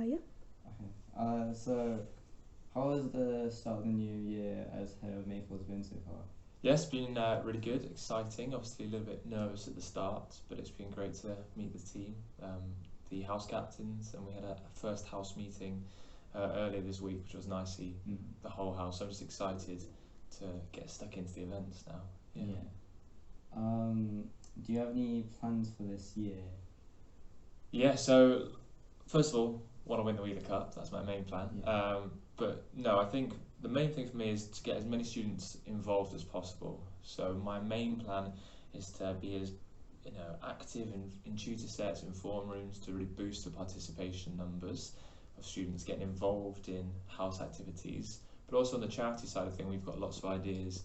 Yeah. Okay. So how has the start of the new year as head of Maples been so far? Yeah, it's been really good, exciting. Obviously, a little bit nervous at the start, but it's been great to meet the team, the house captains, and we had a first house meeting earlier this week, which was nice to see the whole house. I'm just excited to get stuck into the events now. Yeah. Do you have any plans for this year? Yeah, so first of all, want to win the Wheeler Cup. That's my main plan. Yeah. But no, I think the main thing for me is to get as many students involved as possible. So my main plan is to be as active in tutor sets and form rooms to really boost the participation numbers of students getting involved in house activities. But also on the charity side of things, we've got lots of ideas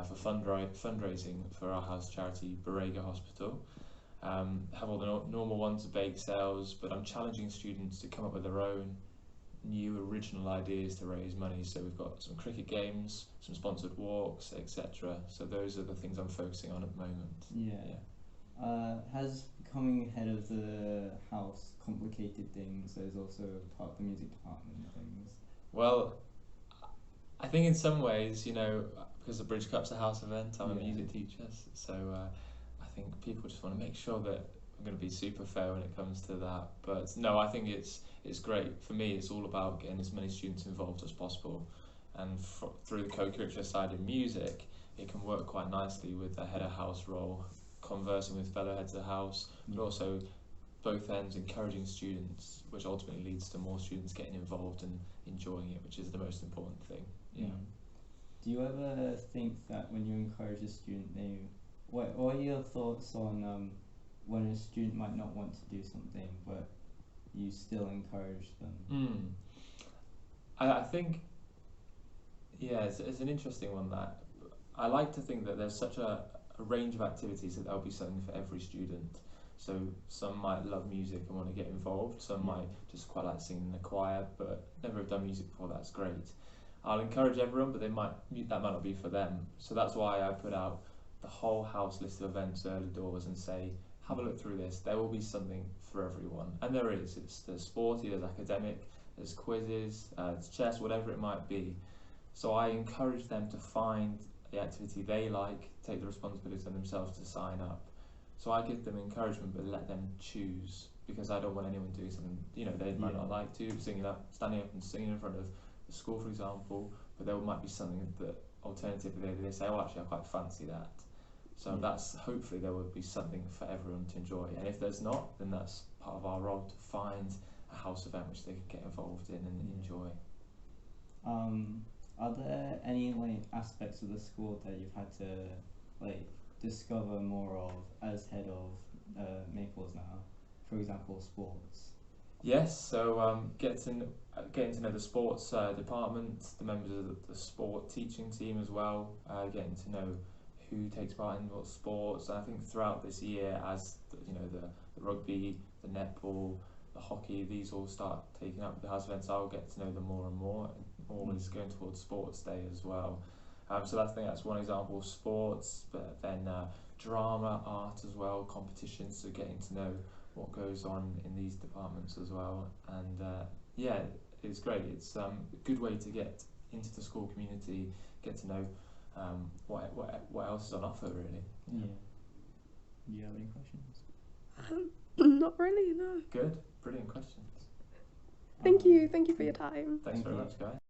for fundraising for our house charity, Borrega Hospital. Have all the normal ones, bake sales, but I'm challenging students to come up with their own new original ideas to raise money. So we've got some cricket games, some sponsored walks, etc. So those are the things I'm focusing on at the moment. Yeah. Has becoming head of the house complicated things as also part of the music department and things? Well, I think in some ways, because the Bridge Cup's a house event, I'm a music teacher, so I think people just want to make sure that I'm going to be super fair when it comes to that. But no, I think it's great. For me, it's all about getting as many students involved as possible, and through the co-curricular side in music, it can work quite nicely with the head of house role, conversing with fellow heads of house, but also both ends encouraging students, which ultimately leads to more students getting involved and enjoying it, which is the most important thing. Yeah. Do you ever think that when you encourage a student, what are your thoughts on when a student might not want to do something, but you still encourage them? I think, it's an interesting one. That I like to think that there's such a range of activities that there'll be something for every student. So some might love music and want to get involved, some might just quite like singing in a choir but never have done music before. That's great. I'll encourage everyone, but that might not be for them. So that's why I put out the whole house list of events early doors and say, have a look through this. There will be something for everyone, and there is. There's sporty, there's academic, there's quizzes, there's chess, whatever it might be. So I encourage them to find the activity they like, take the responsibility on themselves to sign up. So I give them encouragement, but let them choose, because I don't want anyone doing something they might not like to, standing up and singing in front of the school, for example. But there might be something that alternatively they say, oh, actually I quite fancy that. So that's, hopefully there will be something for everyone to enjoy. And if there's not, then that's part of our role to find a house event which they can get involved in and enjoy. Are there any aspects of the school that you've had to discover more of as head of Maples now? For example, sports. Yes, so getting to know the sports department, the members of the sport teaching team as well, getting to know who takes part in what sports. And I think throughout this year, as the rugby, the netball, the hockey, these all start taking up the house events, I'll get to know them more and more. Always going towards sports day as well. So I think that's one example of sports, but then drama, art as well, competitions, so getting to know what goes on in these departments as well. And it's great. It's a good way to get into the school community, get to know what else is on offer, really. Yeah. Do you have any questions? Not really, no. Good, brilliant questions. Thank you for your time. Thanks very much, guys.